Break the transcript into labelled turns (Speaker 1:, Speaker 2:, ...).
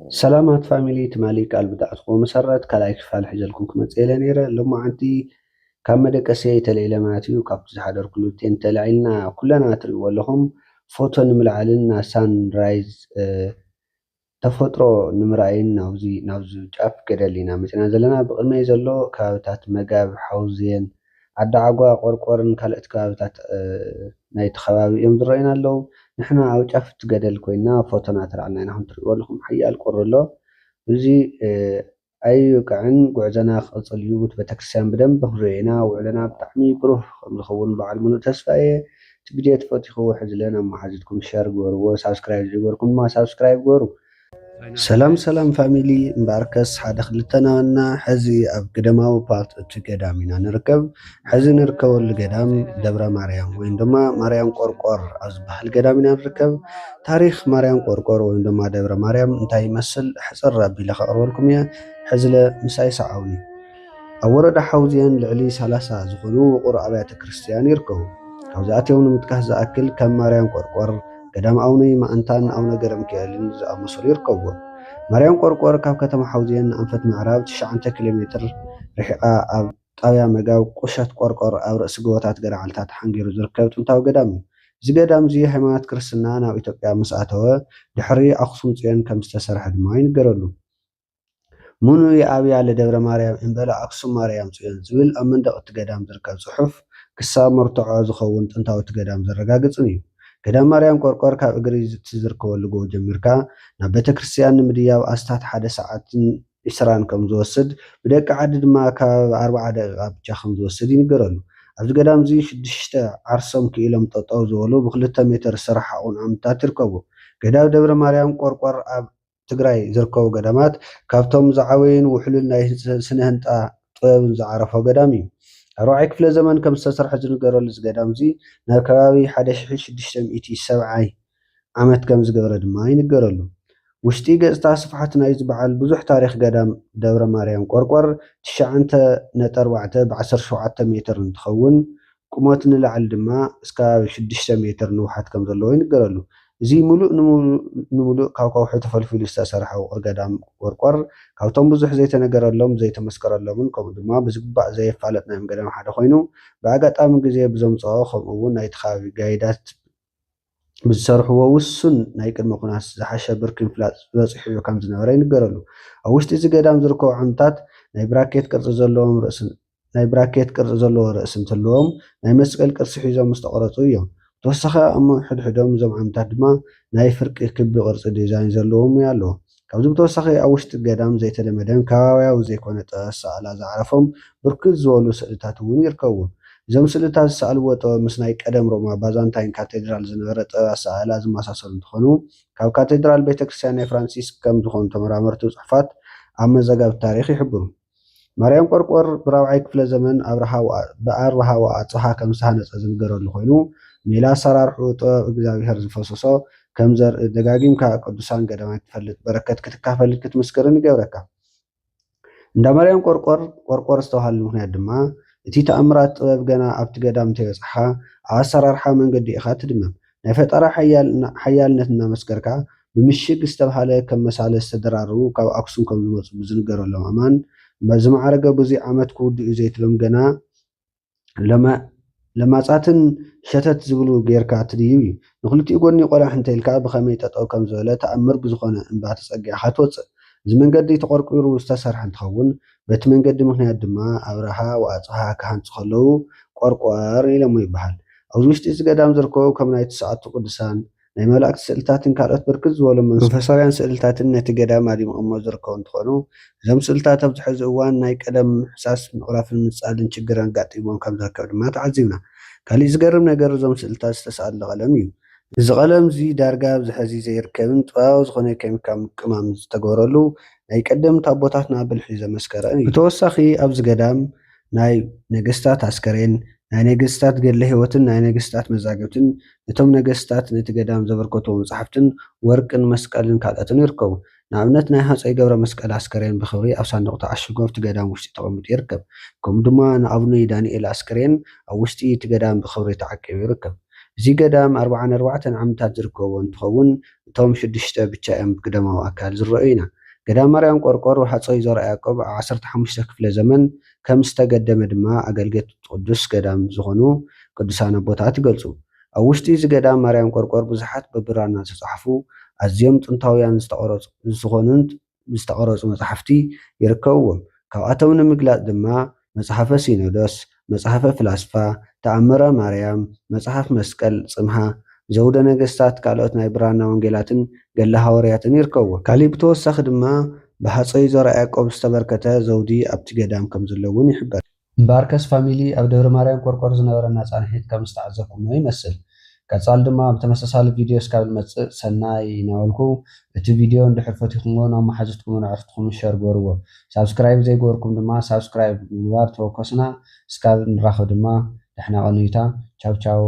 Speaker 1: سلامات فاميلي تمالي قال بدأتكم مسرت كلايك فالح جلكم كمتسيلة نيرة لما عندي كم مدى كسي تليلة ماتيو كابتز حدر كلوتين تلعيلنا كلنا تريو لهم فوتو نملعلنا سان رايز تفطرو نمرأين ناوزي جاف كده لينا مثلا زلنا بقلما يزلو كابتات مقاب حوزين عدا عقوا قرقورن كالت كابتات نايت خوابي يوم درينا اللو نحنا عاو جاف تقدل كوينا فوتونا ترعلنا نحن تريو لهم حيال قرر እዚ ኣይወቅዕን ጉዕዘና ክቕፅል እዩ ቤተክርስትያን ብደንብ ክንሪአና ውዕለና ብጣዕሚ ብሩህ ከም ዝኸውን በዓል ሙሉእ ተስፋ እየ እቲ ቪድዮ ተፈቲኹ ሕዚ ለ ኣመሓዚትኩም ሸር ግበርዎ ሳብስክራይብ ዘይገበርኩም ድማ ሳብስክራይብ ግበሩ ሰላም ፋሚሊ እምበኣርከስ ሓደ ክልተ ናበና ሕዚ ኣብ ገዳማዊ ፓርት እቲ ገዳም ኢና ንርከብ ሕዚ ንርከበሉ ገዳም ደብረ ማርያም ወይ ድማ ማርያም ቆርቆር ኣብ ዝበሃል ገዳም ኢና ንርከብ ታሪክ ማርያም ቆርቆር ወይ ድማ ደብረ ማርያም እንታይ ይመስል ሕፅር ኣቢለ ከቕርበልኩም እየ ሕዚ ለ ምሳይ ሰዓውኒ ኣብ ወረዳ ሓውዝየን ልዕሊ 30 ዝኾኑ ውቑር ኣብያተ ክርስቲያን ይርከቡ ካብዚኣትዮም ንምጥቃስ ዝኣክል ከም ማርያም ቆርቆር ገዳም ኣውነ ማእንታን ኣውነ ገረ ሚካኤልን ዝኣመሰሉ ይርከብዎም ማርያም ቆርቆር ካብ ከተማ ሓውዝየን ኣንፈት ምዕራብ 9 ኪሎ ሜትር ርሒቓ ኣብ ጣብያ መጋብ ቁሸት ቆርቆር ኣብ ርእሲ ጎቦታት ገራዓልታት ሓንጊሩ ዝርከብ ጥንታዊ ገዳም እዩ እዚ ገዳም እዚ ሃይማኖት ክርስትና ናብ ኢትዮጵያ ምስ ኣተወ ድሕሪ ኣክሱም ፅዮን ከም ዝተሰርሐ ድማ ይንገረሉ ሙኑ የኣብያ ለደብረ ማርያም እምበለ ኣክሱም ማርያም ፅዮን ዝብል ኣብ መንደቕ እቲ ገዳም ዝርከብ ፅሑፍ ክሳብ መርትዖ ዝኸውን ጥንታዊ እቲ ገዳም ዘረጋግፅን እዩ ገዳም ማርያም ቆርቆር ካብ እግሪ ዝርከበሉ ጎቦ ጀሚርካ ናብ ቤተክርስትያን ንምድያብ ኣስታት 1 ሰዓትን 20 ከም ዝወስድ ብደቂ ዓዲ ድማ ካብ 40 ደቂቃ ብቻ ከም ዝወስድ ይንገረሉ ኣብዚ ገዳም እዚ 6 ዓርሶም ክኢሎም ጠጠው ዝበሉ ብ2 ሜትር ዝሰራሓቑን ዓምድታት ይርከቡ ገዳም ደብረ ማርያም ቆርቆር ኣብ ትግራይ ዝርከቡ ገዳማት ካብቶም ዝዓበዩን ውሕሉል ናይ ስነ ህንፃ ጥበብን ዝዓረፎ ገዳም እዩ ኣብ 4ይ ክፍለ ዘመን ከም ዝተሰርሐ ዝንገረሉ እዚ ገዳም እዚ ናብ ከባቢ 1670 ዓመት ከም ዝገበረ ድማ ይንገረሉ ውሽጢ ገጽታ ስፍሓት ናይ ዝበዓል ብዙሕ ታሪክ ገዳም ደብረ ማርያም ቆርቆር 9.4 ብ17 ሜትር እንትኸውን ቁመት ንላዕሊ ድማ እስካብ 6 ሜትር ንውሓት ከም ዘለዎ ይንገረሉ እዚ ሙሉእ ንሙሉእ ካብ ከውሒ ተፈልፊሉ ዝተሰርሐ ውቅር ገዳም ቆርቆር ካብቶም ብዙሕ ዘይተነገረሎም ዘይተመስከረሎምን ከምኡ ድማ ብዝግባእ ዘየፋለጥ ናይ ገዳም ሓደ ኮይኑ ብኣጋጣሚ ግዜ ብዘምፅኦ ከምኡ እውን ናይቲ ከባቢ ጋይዳት ብዝሰርሕዎ ውሱን ናይ ቅድመ ኩናት ዝሓሸ ብርኪ ምፍላጥ ዝበፅሑ እዩ ከም ዝነበረ ይንገረሉ ኣብ ውሽጢ እዚ ገዳም ዝርከቡ ዓምድታት ናይ ብራኬት ቅርፂ ዘለዎ ርእሲ እንትህልዎም ናይ መስቀል ቅርፂ ሒዞም ዝተቐረፁ እዮም ተወሳኺ ኣብ ሕድሕዶም እዞም ዓምድታት ድማ ናይ ፍርቂ ክቢ ቅርፂ ዲዛይን ዘለዎም ኣለዎ ካብዚ ብተወሳኺ ኣብ ውሽጢ ገዳም ዘይተለመደን ከባቢያዊ ዘይኮነ ጥበብ ኣሰኣላ ዝዓረፎም ብርክት ዝበሉ ስእልታት እውን ይርከቡ እዞም ስእልታት ዝሰኣልዎ ጥበብ ምስ ናይ ቀደም ሮማ ባዛንታይን ካቴድራል ዝነበረ ጥበብ ኣሰኣላ ዝመሳሰሉ እንትኾኑ ካብ ካቴድራል ቤተክርስትያን ናይ ፍራንሲስ ከም ዝኾኑ ተመራመርቲ ፅሑፋት ኣብ መዘጋብቲ ታሪክ ይሕብሩ ማርያም ቆርቆር ብ4ይ ክፍለ ዘመን ብኣብርሃ ወኣፅብሃ ከም ዝተሃነፀ ዝንገረሉ ኮይኑ ሜላ ኣሰራርሑ ጥበብ እግዚኣብሔር ዝፈሰሶ ከም ዘርኢ ደጋጊምካ ቅዱሳን ገዳማት ትፈልጥ በረከት ክትካፈልን ክትምስክርን ይገብረካ እንዳ ማርያም ቆርቆር ዝተባሃሉ ምክንያት ድማ እቲ ተኣምራት ጥበብ ገና ኣብቲ ገዳም እንተይበፅሓ ኣብ ኣሰራርሓ መንገዲ ኢኻ ትድመም ናይ ፈጠራ ሓያልነት እናመስከርካ ብምሽግ ዝተባሃለ ከም መሳለ ዝተደራረቡ ካብ ኣክሱም ከም ዝመፁ ብዝንገረሎም ኣማን ዝማዕረገ ብዙይ ዓመት ክውድኡ ዘይትሎም ገና ለማፃትን ሸተት ዝብሉ ጌርካ ትድይብ እዩ ንክልቲኡ ጎኒ ቆላሕ እንተኢልካ ብኸመይ ጠጠው ከም ዝበለ ተኣምር ብዝኾነ እምባ ተፀጊዕካ ትወፅእ እዚ መንገዲ ተቆርቂሩ ዝተሰርሐ እንትኸውን በቲ መንገዲ ምክንያት ድማ ኣብርሃ ወኣፅብሃ ክሃንፁ ከለዉ ቆርቆር ኢሎሞ ይበሃል ኣብዚ ውሽጢ እዚ ገዳም ዝርከቡ ከም ናይ ተስዓቱ ቅዱሳን ናይ መላእክቲ ስእልታትን ካልኦት ብርክት ዝበሉ መንፈሳውያን ስእልታትን ነቲ ገዳም ኣዲሞሞ ዝርከቡ እንትኾኑ እዞም ስእልታት ኣብዚ ሕዚ እዋን ናይ ቀደም ምሕሳስ ምቕራፍን ምፃልን ችግር ኣጋጢሞም ከም ዝርከብ ድማ ተዓዚብና ካሊእ ዝገርም ነገር እዞም ስእልታት ዝተሰኣለ ቀለም እዩ እዚ ቀለም እዚ ዳርጋ ኣብዚ ሕዚ ዘይርከብን ጥበባዊ ዝኾነ ኬሚካል ምቅማም ዝተገበረሉ ናይ ቀደምቲ ኣቦታትና ብልሒ ዘመስከረ እዩ ብተወሳኺ ኣብዚ ገዳም ናይ ነገስታት ኣስከሬን ናይ ነገስታት ገድለ ህይወትን ናይ ነገስታት መዛግብትን እቶም ነገስታት ነቲ ገዳም ዘበርከትዎ መፅሓፍትን ወርቅን መስቀልን ካልኦትን ይርከቡ ንኣብነት ናይ ሃፀይ ገብረ መስቀል ኣስከሬን ብክብሪ ኣብ ሳንዱቕ ተዓሺጉ ኣብቲ ገዳም ውሽጢ ተቐሚጡ ይርከብ ከምኡ ድማ ንኣቡነ ዳንኤል ኣስከሬን ኣብ ውሽጢ እቲ ገዳም ብክብሪ ተዓቂቡ ይርከብ እዚ ገዳም 44 ዓመታት ዝርከቦ እንትኸውን እቶም 6 ብቻ እዮም ብቅደማዊ ኣካል ዝረአዩ ኢና። ገዳም ማርያም ቆርቆር ሃፀይ ዘርዓ ያዕቆብ ኣብ 15 ክፍለ ዘመን ከም ዝተገደመ ድማ ኣገልገልቲ ቅዱስ ገዳም ዝኾኑ ቅዱሳን ኣቦታት ይገልጹ። ኣብ ውሽጢ እዚ ገዳም ማርያም ቆርቆር ብዙሓት በብራና ዝተጻሕፉ ኣዝዮም ጥንታውያን ዝተቐረፁ መጻሕፍቲ ይርከብዎም። ካብኣቶም ንምግላጽ ድማ መጽሓፈ ሲኖዶስ፣ መጽሓፈ ፍላስፋ፣ ተኣምረ ማርያም፣ መጽሓፍ መስቀል ጽምሃ፣ ዘውደ ነገስታት ካልኦት ናይ ብራና ወንጌላትን ገድሊ ሃዋርያትን ይርከብዎም። ካሊእ ብተወሳኺ ድማ ብሃፀይ ዘርዓ ያዕቆብ ዝተበርከተ ዘውዲ ኣብቲ ገዳም ከም ዘሎ እውን ይሕበር። እምበኣርከስ ፋሚሊ ኣብ ደብረ ማርያም ቆርቆር ዝነበረና ጻንሒት ከም ዝተዓዘብኩሞ ይመስል። ቀጻሊ ድማ ብተመሳሳሊ ቪድዮ እስካብ ዝመጽእ ሰናይ እናበልኩ እቲ ቪድዮ እንድሕር ፈቲኹምዎ ናብ መሓዙትኩምን ኣዕርፍትኩም ሸር ገርዎ። ሳብስክራይብ ዘይገበርኩም ድማ ሳብስክራይብ ምግባር ተወከስና። እስካብ ንራኸብ ድማ ደሕና ቆኒታ። ቻው ቻው።